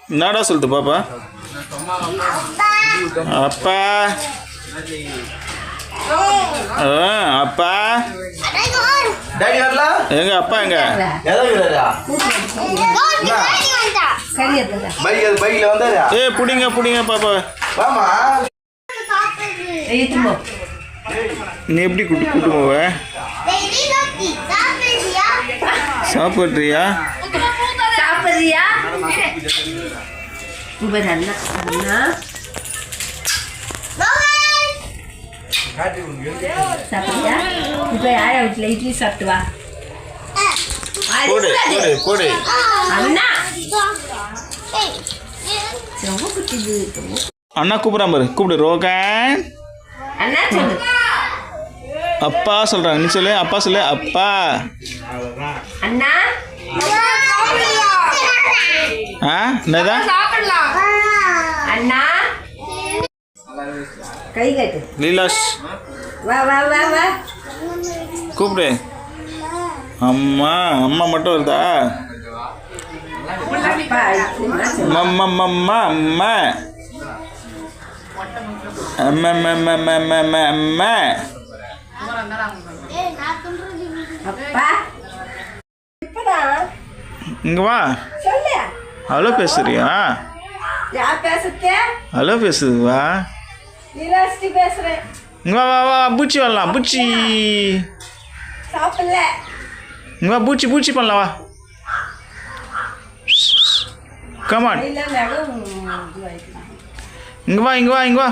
என்னடா சொல்லுது பாப்பா? அப்பா அப்பா எங்க அப்பா எங்க? புடிங்க புடிங்க பாப்பா. நீ எப்படி கூட்டு போவ? சாப்பிட்றியா? சாப்பிட்டியா? இப்போ யாரை வீட்டில் இட்லி சாப்பிட்டு வா. போடு போடு போடு. ரொம்ப குட்டிது. அண்ணா கூப்பிட்றான் பாரு. கூப்பிடு ரோகன். அண்ணா சொல்லு. அப்பா சொல்கிறாங்க. நீ சொல்லு. அப்பா சொல்லு. அப்பா. அண்ணா. என்னதான்? அண்ணா. கை காட்டு. லீலாஷ். வா வா வா வா. கூப்பிடு. அம்மா அம்மா மட்டும் வருதா? அம்மா அம்மா அம்மா அம்மா அம்மா. இங்க வா. ஹலோ பேசுறியா? ஹலோ பேசுது வா. இங்க வா வா பூச்சி வரலாம். பூச்சி இங்க வா. பூச்சி பூச்சி பண்ணலாம் வா. கமான். இங்க வா இங்க வா இங்க வா.